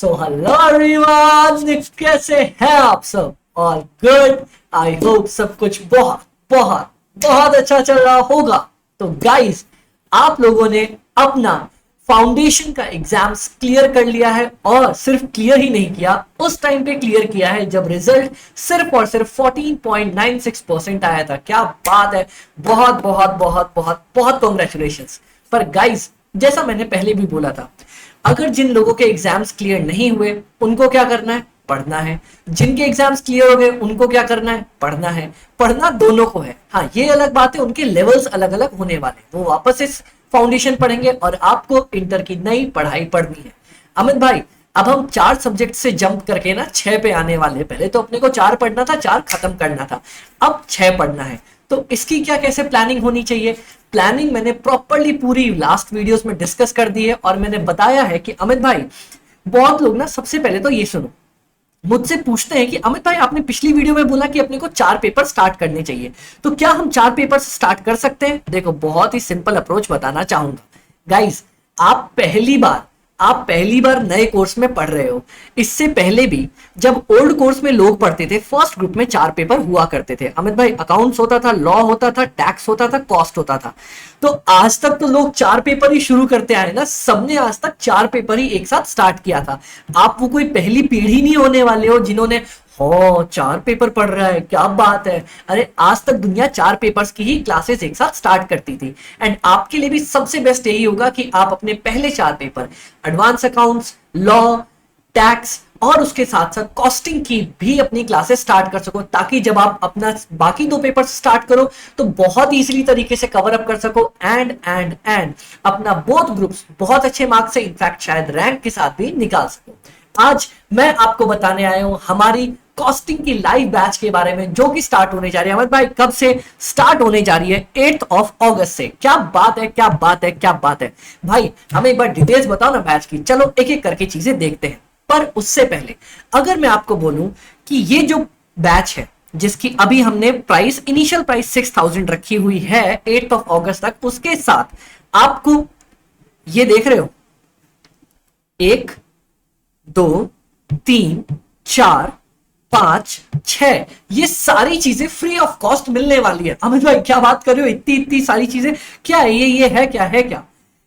So hello everyone, कैसे हैं आप सब? All good. आई होप सब कुछ बहुत बहुत बहुत अच्छा चल रहा होगा। तो गाइस, आप लोगों ने अपना फाउंडेशन का एग्जाम्स क्लियर कर लिया है, और सिर्फ क्लियर ही नहीं किया, उस टाइम पे क्लियर किया है जब रिजल्ट सिर्फ और सिर्फ 14.96% आया था। क्या बात है! बहुत बहुत बहुत बहुत बहुत कॉन्ग्रेचुलेशंस। पर गाइस, जैसा मैंने पहले भी बोला था, अगर जिन लोगों के एग्जाम्स क्लियर नहीं हुए उनको क्या करना है? पढ़ना है। जिनके एग्जाम्स क्लियर हो गए उनको क्या करना है? पढ़ना है। पढ़ना दोनों को है। हाँ, ये अलग बात है, उनके लेवल्स अलग अलग होने वाले, वो वापस इस फाउंडेशन पढ़ेंगे और आपको इंटर की नई पढ़ाई पढ़नी है। अमित भाई, अब हम 4 सब्जेक्ट से जंप करके ना 6 पे आने वाले। पहले तो अपने को 4 पढ़ना था, 4 खत्म करना था, अब 6 पढ़ना है। तो इसकी क्या कैसे प्लानिंग होनी चाहिए? प्लानिंग मैंने प्रॉपरली पूरी लास्ट वीडियोस में डिस्कस कर दी है, और मैंने बताया है कि अमित भाई, बहुत लोग ना, सबसे पहले तो ये सुनो, मुझसे पूछते हैं कि अमित भाई, आपने पिछली वीडियो में बोला कि अपने को 4 पेपर स्टार्ट करने चाहिए, तो क्या हम 4 पेपर स्टार्ट कर सकते हैं? देखो, बहुत ही सिंपल अप्रोच बताना चाहूंगा गाइस। आप पहली बार नए कोर्स में पढ़ रहे हो। इससे पहले भी जब ओल्ड कोर्स में लोग पढ़ते थे, फर्स्ट ग्रुप में 4 पेपर हुआ करते थे। अमित भाई, अकाउंट्स होता था, लॉ होता था, टैक्स होता था, कॉस्ट होता था। तो आज तक तो लोग 4 पेपर ही शुरू करते आए ना, सबने आज तक 4 पेपर ही एक साथ स्टार्ट किया था। आप वो कोई पहली पीढ़ी नहीं होने वाले हो जिन्होंने 4 पेपर पढ़ रहा है, क्या बात है। अरे, आज तक दुनिया 4 पेपर्स की ही क्लासेस एक साथ स्टार्ट करती थी। एंड आपके लिए भी सबसे बेस्ट यही होगा कि आप अपने पहले 4 paper, advance accounts, law, tax और उसके साथ साथ कॉस्टिंग की भी अपनी क्लासेस स्टार्ट कर सको, ताकि जब आप अपना बाकी 2 पेपर स्टार्ट करो तो बहुत इजीली तरीके से कवर अप कर सको, एंड अपना बोथ ग्रुप्स बहुत अच्छे मार्क्स से, इनफैक्ट शायद रैंक के साथ भी निकाल सको। आज मैं आपको बताने आया हूं हमारी कॉस्टिंग की लाइव बैच के बारे में, जो कि स्टार्ट होने जा रही है। अमित भाई, कब से स्टार्ट होने जा रही है? 8 अगस्त से। क्या बात है, क्या बात है, क्या बात है भाई! हमें एक बार डिटेल्स बताओ ना बैच की। चलो एक एक करके चीजें देखते हैं। पर उससे पहले अगर मैं आपको बोलूं कि ये जो बैच है, जिसकी अभी हमने प्राइस, इनिशियल प्राइस 6000 रखी हुई है 8 अगस्त तक, उसके साथ आपको ये देख रहे हो, 1 2 3 4 5 6, ये सारी चीजें फ्री ऑफ कॉस्ट मिलने वाली है। अमित भाई, क्या बात कर रहे हो? इतनी इतनी सारी चीजें क्या है? ये है क्या, है क्या?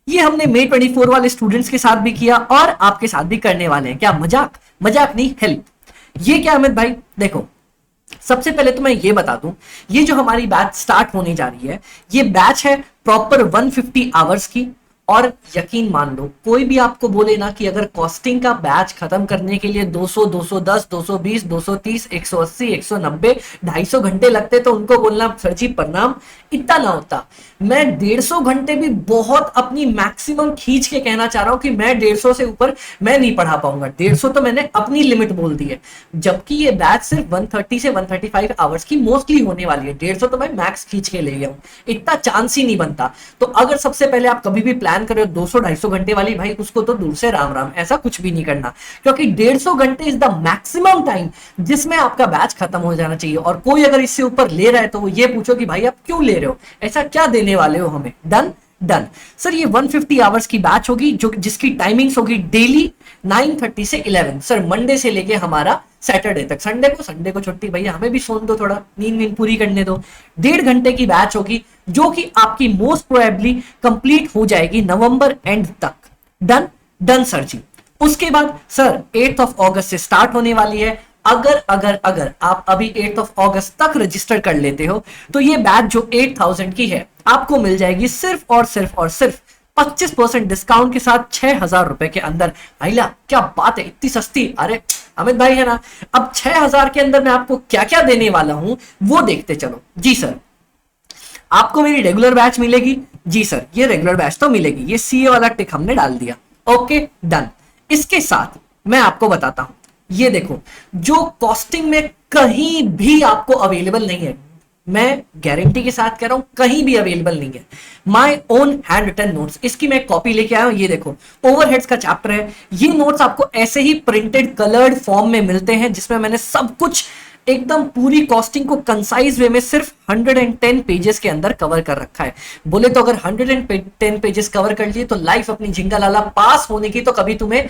ये हमने May 24 वाले स्टूडेंट्स के साथ भी किया और आपके साथ भी करने वाले हैं। क्या मजाक? मजाक नहीं, हेल्प। ये क्या अमित भाई? देखो, सबसे पहले तो मैं ये बता दूं, ये जो हमारी बैच स्टार्ट होने जा रही है, ये बैच है प्रॉपर 150 आवर्स की। और यकीन मान लो, कोई भी आपको बोले ना कि अगर कॉस्टिंग का बैच खत्म करने के लिए 200, 210, 220, 230, 180, 190, 250 घंटे लगते, तो उनको बोलना सर जी प्रणाम, इतना ना होता। मैं 150 घंटे भी बहुत अपनी मैक्सिमम खींच के कहना चाह रहा हूं कि मैं 150 से ऊपर मैं नहीं पढ़ा पाऊंगा। 150 तो मैंने अपनी लिमिट बोल दी है, जबकि ये बैच सिर्फ 130 से 135 आवर्स की मोस्टली होने वाली है। 150 तो मैं मैक्स खींच के ले गया हूं, इतना चांस ही नहीं बनता। तो अगर सबसे पहले आप कभी भी प्लान कर रहे हो 200-250 घंटे वाली, भाई उसको तो दूर से राम राम, ऐसा कुछ भी नहीं करना, क्योंकि 150 घंटे इज द मैक्सिमम टाइम जिसमें आपका बैच खत्म हो जाना चाहिए। और कोई अगर इससे ऊपर ले रहा है तो वो ये पूछो कि भाई आप क्यों ले रहे हो, ऐसा क्या देने वाले हो हमें? Done done sir. ये 150 आवर्स की बैच होगी, जो जिसकी टाइमिंग्स होगी डेली 9:30 से 11 सर, मंडे से लेके हमारा सैटरडे तक। संडे को छुट्टी, भैया हमें भी सोने दो, थोड़ा नींद पूरी करने दो। 1.5 घंटे की बैच होगी, जो कि आपकी मोस्ट प्रोबेबली कंप्लीट हो जाएगी नवंबर एंड तक। डन डन सर जी। उसके बाद सर 8 अगस्त से स्टार्ट होने वाली है। अगर आप अभी 8 अगस्त तक रजिस्टर कर लेते हो, तो ये बैच जो 8000 की है, आपको मिल जाएगी सिर्फ और सिर्फ 25% डिस्काउंट के साथ 6000 रुपए के अंदर। आइला, क्या बात है, इतनी सस्ती! अरे अमित भाई, है ना। अब 6000 के अंदर मैं आपको क्या क्या देने वाला हूं वो देखते चलो। जी सर, आपको मेरी रेगुलर बैच मिलेगी। जी सर, ये रेगुलर बैच तो मिलेगी, ये सीए वाला टिक हमने डाल दिया। Okay done. इसके साथ मैं आपको बताता हूं, ये देखो, जो कॉस्टिंग में कहीं भी आपको अवेलेबल नहीं है, मैं गारंटी के साथ कह रहा हूं, कहीं भी अवेलेबल नहीं है, my own handwritten notes. इसकी मैं कॉपी लेके आया हूं, ये देखो, ओवरहेड्स का चैप्टर है। ये नोट्स आपको ऐसे ही प्रिंटेड कलर्ड फॉर्म में मिलते हैं, जिसमें मैंने सब कुछ एकदम पूरी कॉस्टिंग को कंसाइज वे में सिर्फ 110 पेजेस के अंदर कवर कर रखा है। बोले तो अगर 110 पेजेस कवर कर लिए तो लाइफ अपनी झिंगा लाला, पास होने की तो कभी तुम्हें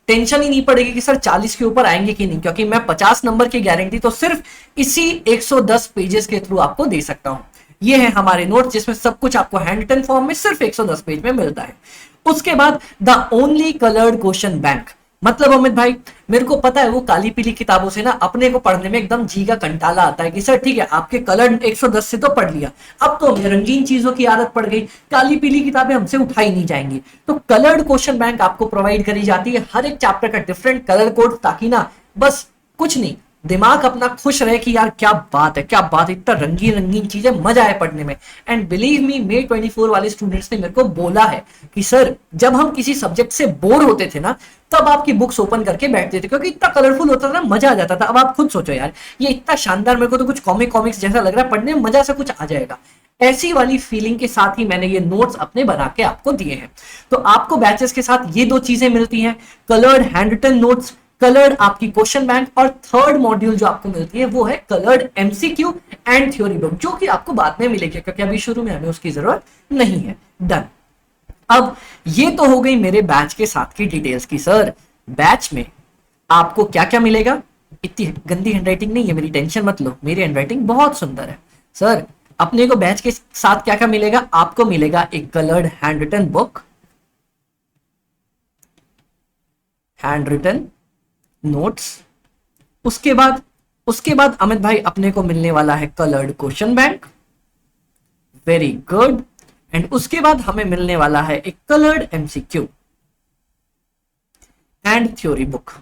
टेंशन ही नहीं पड़ेगी कि सर 40 के ऊपर आएंगे कि नहीं, क्योंकि मैं 50 नंबर की गारंटी तो सिर्फ इसी 110 पेजेस के थ्रू आपको दे सकता हूं। ये है हमारे नोट जिसमें सब कुछ आपको हैंड रिटन फॉर्म में सिर्फ 110 पेज में मिलता है। उसके बाद the only coloured question bank, मतलब अमित भाई मेरे को पता है वो काली पीली किताबों से ना अपने को पढ़ने में एकदम जी का कंटाला आता है कि सर ठीक है आपके कलर 110 से तो पढ़ लिया, अब तो हमें रंगीन चीजों की आदत पड़ गई, काली पीली किताबें हमसे उठाई नहीं जाएंगी। तो कलर्ड क्वेश्चन बैंक आपको प्रोवाइड करी जाती है, हर एक चैप्टर का डिफरेंट कलर कोड, ताकि ना बस कुछ नहीं दिमाग अपना खुश रहे कि यार क्या बात है क्या बात है, इतना रंगीन रंगीन चीजें, मजा आए पढ़ने में। एंड बिलीव मी मे 24 वाले स्टूडेंट्स ने मेरे को बोला है कि सर जब हम किसी सब्जेक्ट से बोर होते थे ना तब आपकी बुक्स ओपन करके बैठते थे, क्योंकि इतना कलरफुल होता था ना, मजा आ जाता था। अब आप खुद सोचो यार ये इतना शानदार, मेरे को तो कुछ कॉमिक्स जैसा लग रहा है, पढ़ने में मजा से कुछ आ जाएगा। ऐसी वाली फीलिंग के साथ ही मैंने ये नोट्स अपने बना के आपको दिए हैं। तो आपको बैचेस के साथ ये दो चीजें मिलती हैं, coloured handwritten notes, coloured आपकी क्वेश्चन बैंक, और थर्ड मॉड्यूल जो आपको मिलती है वो है coloured MCQ and theory book, जो कि आपको बाद में मिलेगी क्योंकि अभी शुरू में हमें उसकी जरूरत नहीं है। डन। अब ये तो हो गई मेरे बैच के साथ की डिटेल्स की। सर बैच में आपको क्या क्या मिलेगा? इतनी गंदी हैंडराइटिंग नहीं है मेरी, टेंशन मत लो, मेरी हैंडराइटिंग बहुत सुंदर है। सर अपने को बैच के साथ क्या क्या मिलेगा? आपको मिलेगा एक coloured handwritten book, handwritten notes, उसके बाद अमित भाई अपने को मिलने वाला है coloured question bank, very good. And उसके बाद हमें मिलने वाला है एक coloured MCQ and theory book.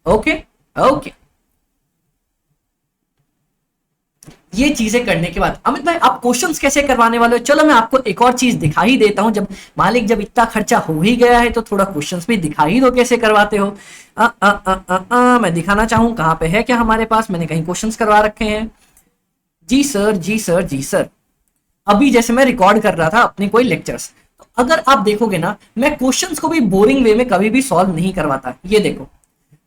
Okay okay, ये चीजें करने के बाद अमित भाई आप क्वेश्चंस कैसे करवाने वाले हो? चलो मैं आपको एक और चीज दिखा ही देता हूं, जब मालिक जब इतना खर्चा हो ही गया है तो थोड़ा क्वेश्चंस भी दिखा ही दो कैसे करवाते हो। मैं दिखाना चाहूं कहां पे है क्या हमारे पास, मैंने कहीं क्वेश्चंस करवा रखे हैं। जी सर जी सर जी सर, अभी जैसे मैं रिकॉर्ड कर रहा था अपने कोई लेक्चर्स, तो अगर आप देखोगे ना मैं क्वेश्चंस को भी बोरिंग वे में कभी भी सॉल्व नहीं करवाता। ये देखो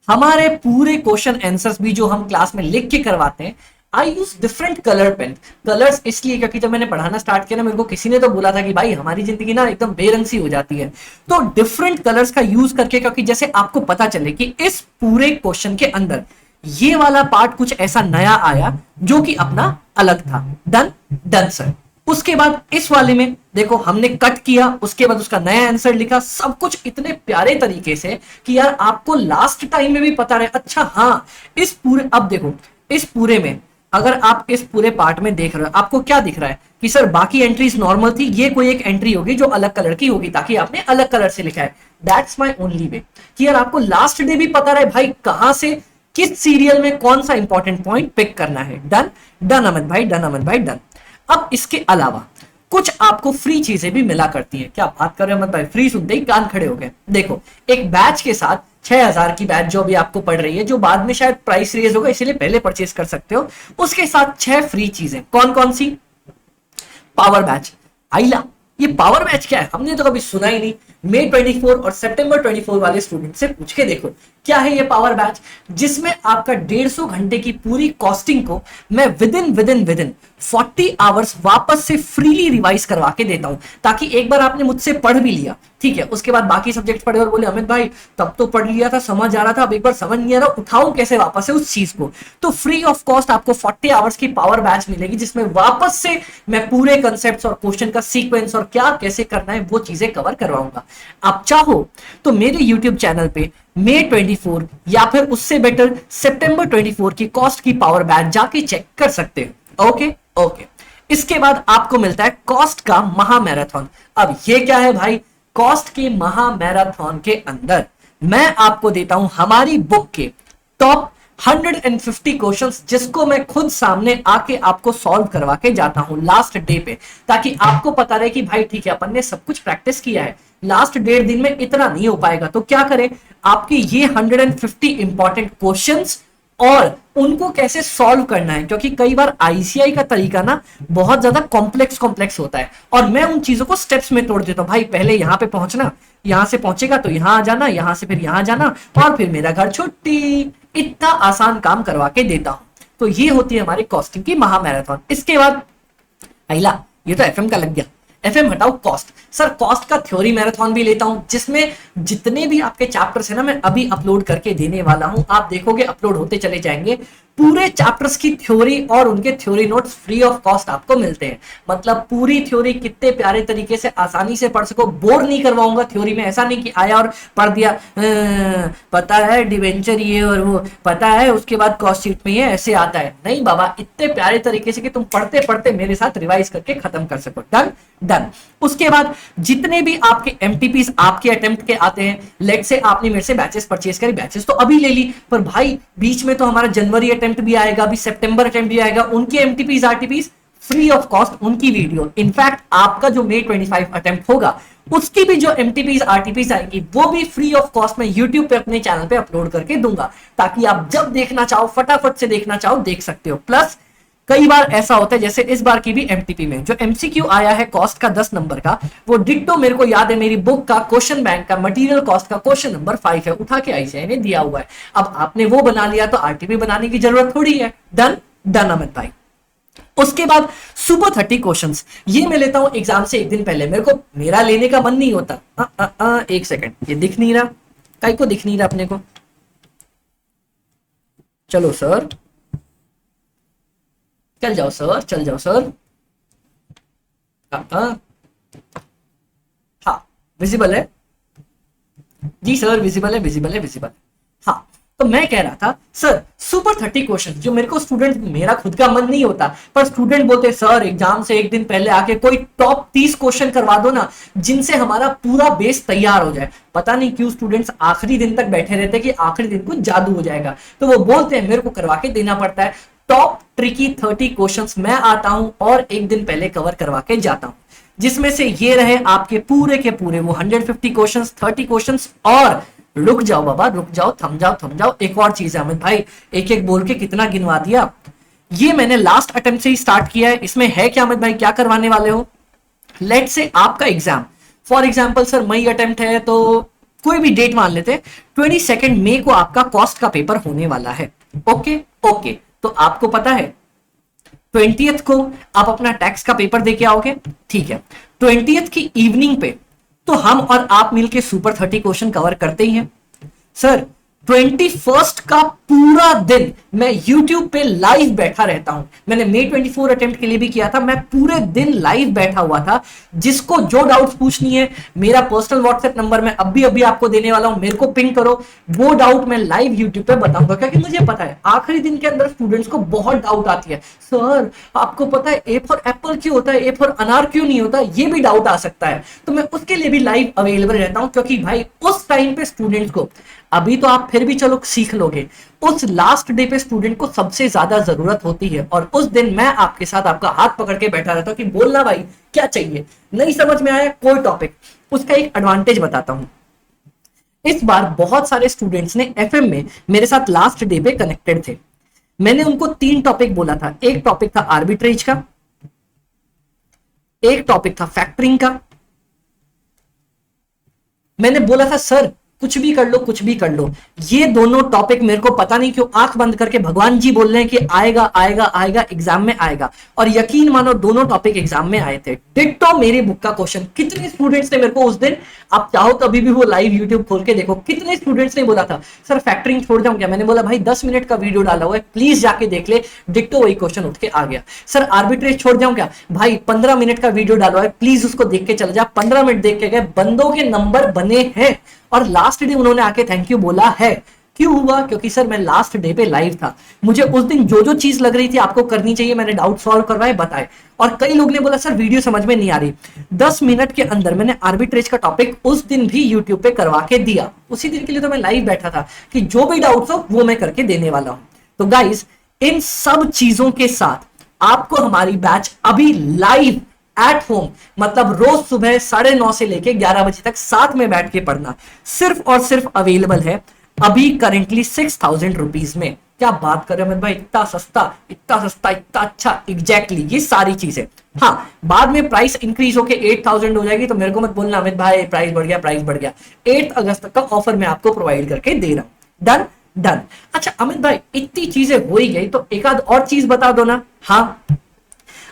हमारे पूरे क्वेश्चन आंसर्स भी जो हम क्लास में लिख के करवाते हैं, I use different colour pen. Colours इसलिए क्योंकि जब मैंने पढ़ाना स्टार्ट किया ना, मेरे को किसी ने तो बोला था कि भाई हमारी जिंदगी ना एकदम बेरंग सी हो जाती है, तो डिफरेंट कलर्स का यूज करके, क्योंकि जैसे आपको पता चले कि इस पूरे क्वेश्चन के अंदर ये वाला पार्ट कुछ ऐसा नया आया जो कि अपना अलग था। Done done sir. उसके बाद इस वाले में देखो हमने कट किया, उसके बाद उसका नया आंसर लिखा, सब कुछ इतने प्यारे तरीके से कि यार आपको लास्ट टाइम में भी पता रहे। अच्छा हाँ, इस पूरे, अब देखो इस पूरे में अगर आप इस पूरे पार्ट में देख रहे हो, आपको क्या दिख रहा है कि सर बाकी एंट्रीज नॉर्मल थी, ये कोई एक एंट्री होगी जो अलग कलर की होगी ताकि आपने अलग कलर से लिखा है। दैट्स माय ओनली वे कि यार आपको लास्ट डे भी पता रहे भाई कहां से किस सीरियल में कौन सा इंपॉर्टेंट पॉइंट पिक करना है। डन डन अमित भाई, डन अमित भाई, डन। अब इसके अलावा कुछ आपको फ्री चीजें भी मिला करती हैं। क्या बात कर रहे हो अमित भाई, फ्री सुनते ही कान खड़े हो गए। देखो एक बैच के साथ 6000 की बैच जो भी आपको पड़ रही है, जो बाद में शायद प्राइस रेज होगा इसीलिए पहले परचेस कर सकते हो, उसके साथ 6 फ्री चीजें। कौन कौन सी? Power batch. आइला, ये पावर बैच क्या है? हमने तो कभी सुना ही नहीं। मई 24 और सितंबर 24 वाले स्टूडेंट से पूछ के देखो क्या है ये पावर बैच, जिसमें आपका 150 घंटे की पूरी कॉस्टिंग को मैं विद इन 40 आवर्स वापस से फ्रीली रिवाइज करवा के देता हूं, ताकि एक बार आपने मुझसे पढ़ भी लिया, ठीक है, उसके बाद बाकी सब्जेक्ट पढ़े और बोले अमित भाई तब तो पढ़ लिया था, समझ आ रहा था, अब एक बार समझ नहीं आ रहा, उठाऊं कैसे वापस से उस चीज को। तो फ्री ऑफ कॉस्ट आपको 40 आवर्स की पावर बैच मिलेगी, जिसमें वापस से मैं पूरे कंसेप्ट्स और क्वेश्चन का सीक्वेंस और क्या कैसे करना है वो चीजें कवर करवाऊंगा। आप चाहो तो मेरे यूट्यूब चैनल पे मई 24 या फिर उससे बेटर सितंबर 24 की कॉस्ट की पावर बैच जाके चेक कर सकते हो। Okay okay. इसके बाद आपको मिलता है कॉस्ट का महा मैराथन। अब ये क्या है भाई? कॉस्ट के महा मैराथन के अंदर मैं आपको देता हूं हमारी बुक के टॉप 150 क्वेश्चंस, जिसको मैं खुद सामने आके आपको सॉल्व करवा के जाता हूं लास्ट डे पे, ताकि आपको पता रहे कि भाई ठीक है अपन ने सब कुछ प्रैक्टिस किया है, लास्ट 1.5 दिन में इतना नहीं हो पाएगा, तो क्या करें, आपके ये 150 इंपॉर्टेंट क्वेश्चंस और उनको कैसे सॉल्व करना है, क्योंकि कई बार आईसीआई का तरीका ना बहुत ज्यादा कॉम्प्लेक्स होता है और मैं उन चीजों को स्टेप्स में तोड़ देता हूं। भाई पहले यहां पे पहुंचना, यहां से पहुंचेगा तो यहां आ जाना, यहां से फिर यहां जाना और फिर मेरा घर छुट्टी, इतना आसान काम करवा के देता हूं। तो ये होती है हमारी कॉस्टिंग की महा मैराथन। इसके बाद अहिला, ये तो एफएम का लग गया। एफएम हटाओ कॉस्ट। सर कॉस्ट का थ्योरी मैराथन भी लेता हूं, जिसमें जितने भी आपके चैप्टर्स है ना मैं अभी अपलोड करके देने वाला हूं, आप देखोगे अपलोड होते चले जाएंगे। पूरे चैप्टर्स की थ्योरी और उनके theory notes free of cost आपको मिलते हैं। मतलब पूरी थ्योरी कितने प्यारे तरीके से आसानी से पढ़ सको, बोर नहीं करवाऊंगा थ्योरी में। ऐसा नहीं कि आया और पढ़ दिया, पता है डिवेंचर ये और वो, पता है उसके बाद कॉस्ट शीट में ये ऐसे आता है। नहीं बाबा, इतने प्यारे तरीके से कि तुम पढ़ते पढ़ते मेरे साथ रिवाइज करके खत्म कर सको। Done done. उसके बाद जितने भी आपके एमटीपीज आपके अटेम्प्ट के आते हैं, लेट से आपने मेरे से बैचेस परचेज करी, बैचेस तो अभी ले ली, पर भाई बीच में तो हमारा जनवरी अटेम्प्ट भी आएगा, अभी सितंबर अटेम्प्ट भी आएगा, उनके एमटीपीज आरटीपीज फ्री ऑफ कॉस्ट, उनकी वीडियो। इनफैक्ट आपका जो May 25 अटेम्प्ट होगा उसकी भी जो एमटीपीज आरटीपीज आएंगी वो भी फ्री ऑफ कॉस्ट में यूट्यूब पे अपने चैनल पे अपलोड करके दूंगा, ताकि आप जब देखना चाहो फटाफट से देखना चाहो देख सकते हो। प्लस कई बार ऐसा होता है, जैसे इस बार की भी एमटीपी में जो एमसीक्यू आया है कॉस्ट का 10 नंबर का, वो डिट्टो मेरे को याद है मेरी बुक का क्वेश्चन बैंक का मटेरियल कॉस्ट का क्वेश्चन नंबर 5 है, उठा के आईसीआई ने दिया हुआ है। अब आपने वो बना लिया तो आरटीपी बनाने की जरूरत थोड़ी है। डन डन अमित भाई। उसके बाद सुपर 30 क्वेश्चंस, ये मैं लेता हूं एग्जाम से एक दिन पहले। मेरे को मेरा लेने का मन नहीं होता। एक सेकंड, ये दिख नहीं रहा, कई को दिख नहीं रहा अपने को। चलो सर, चल जाओ सर, चल जाओ सर। हाँ विजिबल है जी सर, विजिबल है, विजिबल है, विजिबल है। हाँ, तो मैं कह रहा था सर सुपर 30 क्वेश्चन जो मेरे को स्टूडेंट, मेरा खुद का मन नहीं होता, पर स्टूडेंट बोलते सर एग्जाम से एक दिन पहले आके कोई टॉप 30 क्वेश्चन करवा दो ना, जिनसे हमारा पूरा बेस तैयार हो जाए। पता नहीं क्यों स्टूडेंट्स आखिरी दिन तक बैठे रहते कि आखिरी दिन को जादू हो जाएगा, तो वो बोलते हैं मेरे को करवा के देना पड़ता है। टॉप ट्रिकी 30 क्वेश्चंस मैं आता हूं और एक दिन पहले कवर करवा के जाता हूं, जिसमें से ये रहे आपके पूरे के पूरे वो 150 क्वेश्चंस, 30 क्वेश्चंस। और रुक जाओ बाबा, रुक जाओ, थम जाओ, थम जाओ, एक और चीज है अमित भाई, एक एक बोल के कितना गिनवा दिया। ये मैंने लास्ट अटेम्प्ट से ही स्टार्ट किया है। इसमें है क्या अमित भाई, क्या करवाने वाले हो? लेट से आपका exam for example sir May attempt है, तो कोई भी डेट मान लेते हैं, 22 मई को आपका कॉस्ट का पेपर होने वाला है। ओके ओके, तो आपको पता है 20th को आप अपना टैक्स का पेपर देके आओगे, ठीक है। 20th की इवनिंग पे तो हम और आप मिलके सुपर 30 क्वेश्चन कवर करते ही हैं सर। 21st का पूरा दिन मैं YouTube पे लाइव बैठा रहता हूं। मैंने May 24 अटेम्प्ट के लिए भी किया था, मैं पूरे दिन लाइव बैठा हुआ था। जिसको जो डाउट्स पूछनी है, मेरा पर्सनल व्हाट्सएप नंबर मैं अभी आपको देने वाला हूं, मेरे को पिंग करो, वो डाउट मैं लाइव YouTube पे बताऊंगा। क्योंकि मुझे पता है आखिरी दिन के अंदर स्टूडेंट्स को बहुत डाउट आती है, सर आपको पता है ए फॉर एप्पल क्यों होता है, ए फॉर अनार क्यों नहीं होता, ये भी डाउट आ सकता है। तो मैं उसके लिए भी लाइव अवेलेबल रहता हूं, क्योंकि भाई उस टाइम पे स्टूडेंट्स को, अभी तो आप फिर भी चलो सीख लोगे, उस लास्ट डे पे स्टूडेंट को सबसे ज्यादा जरूरत होती है। और उस दिन मैं आपके साथ आपका हाथ पकड़ के बैठा रहता हूं कि बोलना भाई क्या चाहिए, नहीं समझ में आया कोई टॉपिक, उसका एक एडवांटेज बताता हूं। इस बार बहुत सारे स्टूडेंट्स ने एफएम में मेरे साथ लास्ट डे पे कनेक्टेड थे। मैंने उनको 3 टॉपिक बोला था। एक टॉपिक था आर्बिट्रेज का, एक टॉपिक था फैक्टरिंग का। मैंने बोला था सर कुछ भी कर लो, कुछ भी कर लो, ये दोनों टॉपिक मेरे को पता नहीं क्यों आंख बंद करके भगवान जी बोल रहे हैं कि आएगा आएगा आएगा, एग्जाम में आएगा। और यकीन मानो दोनों टॉपिक एग्जाम में आए थे। डिट्टो मेरी बुक का क्वेश्चन। कितने स्टूडेंट्स ने मेरे को उस दिन, आप चाहो तो अभी भी वो लाइव यूट्यूब खोल के देखो, कितने स्टूडेंट्स ने बोला था सर फैक्टरिंग छोड़ जाऊं क्या? मैंने बोला भाई 10 मिनट का वीडियो डाला हुआ है, प्लीज जाके देख ले। डिट्टो वही क्वेश्चन उठ के आ गया। सर आर्बिट्रेज छोड़ जाऊं क्या? भाई 15 मिनट का वीडियो डाला है, प्लीज उसको देख के चले जा। 15 मिनट देख के गए, बंदों के नंबर बने हैं और लास्ट डे उन्होंने आके थैंक यू बोला है। क्यों हुआ? क्योंकि सर मैं लास्ट डे पे लाइव था, मुझे उस दिन जो जो चीज लग रही थी आपको करनी चाहिए, मैंने डाउट सॉल्व करवाए, बताए। और कई लोग ने बोला सर वीडियो समझ में नहीं आ रही। 10 मिनट के अंदर मैंने आर्बिट्रेज का टॉपिक उस दिन भी यूट्यूब पे करवा के दिया। उसी दिन के लिए तो मैं लाइव बैठा था कि जो भी डाउट्स हो वो मैं करके देने वाला हूं। तो गाइस इन सब चीजों के साथ आपको हमारी बैच अभी लाइव एट होम, मतलब रोज सुबह 9:30 से लेके 11 बजे तक साथ में बैठ के पढ़ना, सिर्फ और सिर्फ अवेलेबल है अभी करेंटली 6,000 रुपीज में। क्या बात कर रहे हैं भाई, इतना सस्ता, इतना सस्ता, इतना अच्छा। एग्जैक्टली ये सारी चीजें। हाँ, बाद में प्राइस इंक्रीज होके 8,000 हो जाएगी, तो मेरे को मत बोलना अमित भाई प्राइस बढ़ गया, प्राइस बढ़ गया। 8 अगस्त तक का ऑफर मैं आपको प्रोवाइड करके दे रहा हूं। Done done. अच्छा अमित भाई इतनी चीजें हो ही गई, तो एक आध और चीज बता दो ना। हाँ,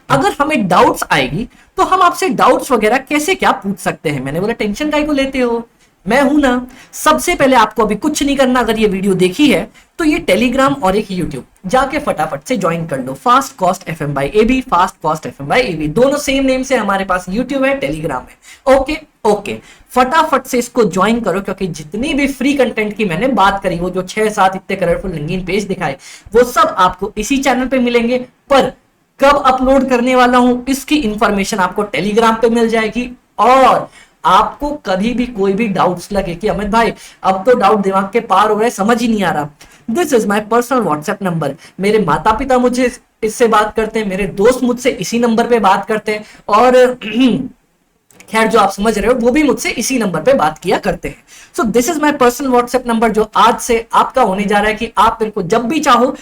अगर हमें डाउट्स आएगी तो हम आपसे डाउट्स वगैरह कैसे क्या पूछ सकते हैं। मैंने बोला टेंशन काहे को लेते हो, मैं हूं ना। सबसे पहले आपको अभी कुछ नहीं करना, अगर ये वीडियो देखी है तो ये टेलीग्राम और एक यूट्यूब जाके फटाफट से ज्वाइन कर लो, fast cost FM by AB, fast cost FM by AB, दोनों सेम नेम से हमारे पास यूट्यूब है, टेलीग्राम है। ओके ओके, फटाफट से इसको ज्वाइन करो, क्योंकि जितनी भी फ्री कंटेंट की मैंने बात करी, वो जो 6-7 इतने कलरफुल रंगीन पेज दिखाए, वो सब आपको इसी चैनल पे मिलेंगे। पर कब अपलोड करने वाला हूं इसकी इंफॉर्मेशन आपको टेलीग्राम पे मिल जाएगी। और आपको कभी भी कोई भी डाउट्स लगे कि अमित भाई अब तो डाउट दिमाग के पार हो गए, समझ ही नहीं आ रहा, this is my personal WhatsApp number. मेरे माता पिता मुझे इससे बात करते हैं, मेरे दोस्त मुझसे इसी नंबर पे बात करते हैं, और खैर जो आप समझ रहे हो वो भी मुझसे इसी नंबर पे बात किया करते हैं। So this is my personal WhatsApp number, जो आज से आपका होने जा रहा है कि आप मेरे को जब भी चाहो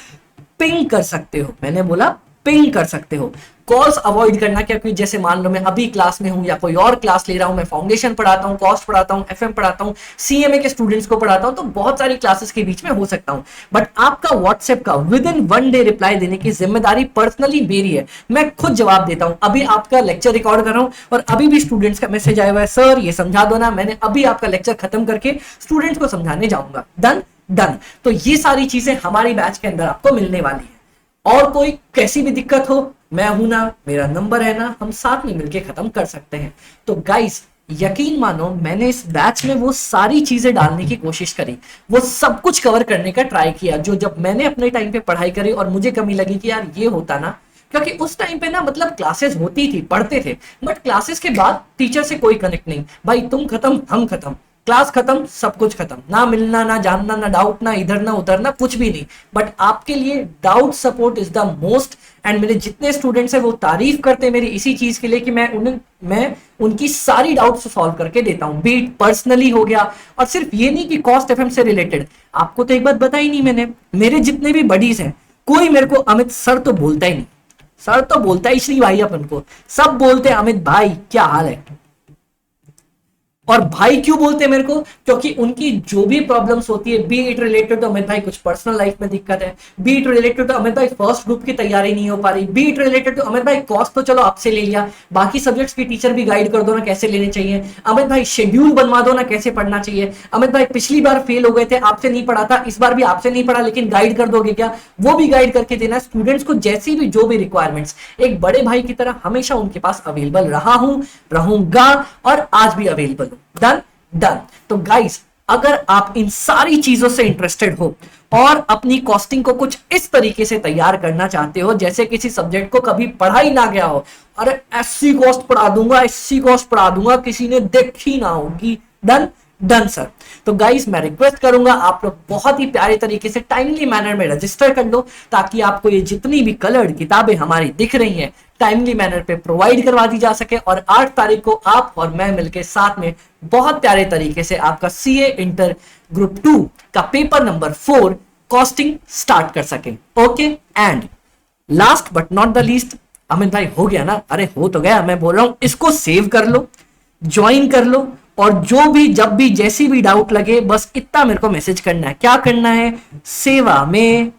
पिंग कर सकते हो। मैंने बोला पिंग कर सकते हो, कॉल्स अवॉइड करना, क्योंकि जैसे मान लो मैं अभी क्लास में हूं या कोई और क्लास ले रहा हूं, मैं फाउंडेशन पढ़ाता हूं, कॉस्ट पढ़ाता हूं, FM पढ़ाता हूं, CMA के स्टूडेंट्स को पढ़ाता हूं, तो बहुत सारी क्लासेस के बीच में हो सकता हूं। बट आपका व्हाट्सएप का विद इन 1 डे रिप्लाई देने की जिम्मेदारी पर्सनली मेरी है, मैं खुद जवाब देता हूं। अभी आपका लेक्चर रिकॉर्ड कर रहा हूं और अभी भी स्टूडेंट्स का मैसेज आया हुआ है, सर ये समझा दो ना, मैंने अभी आपका लेक्चर खत्म करके स्टूडेंट्स को समझाने जाऊंगा। Done done. तो ये सारी चीजें हमारी बैच के अंदर आपको मिलने वाली है। और कोई कैसी भी दिक्कत हो, मैं हूं ना, मेरा नंबर है ना, हम साथ में मिलके खत्म कर सकते हैं। तो गाइस यकीन मानो, मैंने इस बैच में वो सारी चीजें डालने की कोशिश करी, वो सब कुछ कवर करने का ट्राई किया, जो जब मैंने अपने टाइम पे पढ़ाई करी और मुझे कमी लगी कि यार ये होता ना, क्योंकि उस टाइम पे ना मतलब क्लासेस होती थी, पढ़ते थे, बट क्लासेस के बाद टीचर से कोई कनेक्ट नहीं, भाई तुम खत्म हम खत्म, क्लास खत्म, सब कुछ खत्म, ना मिलना ना जानना ना डाउट ना इधर ना उधर ना कुछ भी नहीं। बट आपके लिए doubt support is the most, and मेरे जितने स्टूडेंट्स हैं वो तारीफ करते हैं मेरी इसी चीज के लिए कि मैं उनकी सारी डाउट्स सॉल्व करके देता हूं, बीट पर्सनली हो गया। और सिर्फ ये नहीं कि कॉस्ट FM से रिलेटेड, आपको तो एक बात बताई नहीं मैंने, मेरे जितने भी बडीज हैं कोई मेरे को अमित सर तो बोलता ही नहीं, सर तो बोलता ही श्री भाई अपन को, सब बोलते हैं अमित भाई क्या हाल है। और भाई क्यों बोलते हैं मेरे को, क्योंकि उनकी जो भी प्रॉब्लम्स होती है, be it related to Amit भाई कुछ पर्सनल लाइफ में दिक्कत है, be it related to Amit भाई फर्स्ट ग्रुप की तैयारी नहीं हो पा रही, be it related to Amit भाई कॉस्ट तो चलो आपसे ले लिया, बाकी सब्जेक्ट्स की टीचर भी गाइड कर दो ना कैसे लेने चाहिए, अमित भाई शेड्यूल बनवा दो ना कैसे पढ़ना चाहिए, अमित भाई पिछली बार फेल हो गए थे आपसे नहीं पढ़ा था, इस बार भी आपसे नहीं पढ़ा लेकिन गाइड कर दोगे क्या, वो भी गाइड करके देना। स्टूडेंट्स को जैसी भी जो भी रिक्वायरमेंट्स, एक बड़े भाई की तरह हमेशा उनके पास अवेलेबल रहा हूं, रहूंगा और आज भी अवेलेबल हूं। Done done. तो गाइस अगर आप इन सारी चीजों से इंटरेस्टेड हो और अपनी कॉस्टिंग को कुछ इस तरीके से तैयार करना चाहते हो जैसे किसी सब्जेक्ट को कभी पढ़ा ही ना गया हो, अरे SC कॉस्ट पढ़ा दूंगा, SC कॉस्ट पढ़ा दूंगा, किसी ने देखी ना होगी, डन डन सर। तो गाइस मैं रिक्वेस्ट करूंगा आप लोग बहुत ही प्यारे तरीके से टाइमली मैनर में रजिस्टर कर लो, ताकि आपको ये जितनी भी कलर्ड किताबें हमारी दिख रही हैं टाइमली मैनर पे प्रोवाइड करवा दी जा सके, और 8 तारीख को आप और मैं मिलकर साथ में बहुत प्यारे तरीके से आपका CA इंटर ग्रुप 2 का पेपर नंबर 4 कॉस्टिंग स्टार्ट कर सके। Okay, and last but not the least, Amit भाई हो गया ना, अरे हो तो गया, मैं बोल रहा हूं इसको सेव कर लो, ज्वाइन कर लो, और जो भी जब भी जैसी भी डाउट लगे बस इतना मेरे को मैसेज करना है। क्या करना है, सेवा में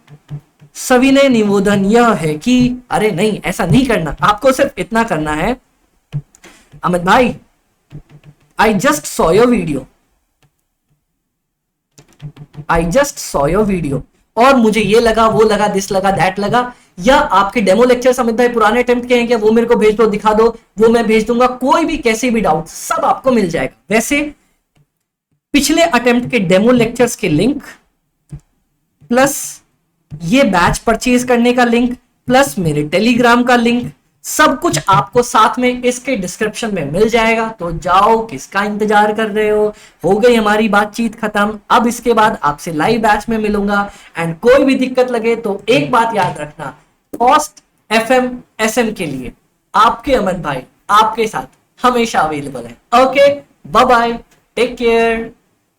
सविनय निवेदन यह है कि, अरे नहीं ऐसा नहीं करना, आपको सिर्फ इतना करना है, अमित भाई I just saw your video, I just saw your video, और मुझे ये लगा वो लगा दिस लगा दैट लगा, या आपके डेमो लेक्चर अमित भाई पुराने अटेम्प्ट के हैं क्या, वो मेरे को भेज दो, दिखा दो, वो मैं भेज दूंगा, कोई भी कैसे भी डाउट सब आपको मिल जाएगा। वैसे पिछले अटेम्प्ट के डेमो लेक्चर्स के लिंक प्लस ये बैच परचेज करने का लिंक प्लस मेरे टेलीग्राम का लिंक, सब कुछ आपको साथ में इसके डिस्क्रिप्शन में मिल जाएगा। तो जाओ, किसका इंतजार कर रहे हो गई हमारी बातचीत खत्म, अब इसके बाद आपसे लाइव बैच में मिलूंगा। एंड कोई भी दिक्कत लगे तो एक बात याद रखना, कॉस्ट FM SM के लिए आपके अमित भाई आपके साथ हमेशा अवेलेबल है। Okay, bye bye, take care.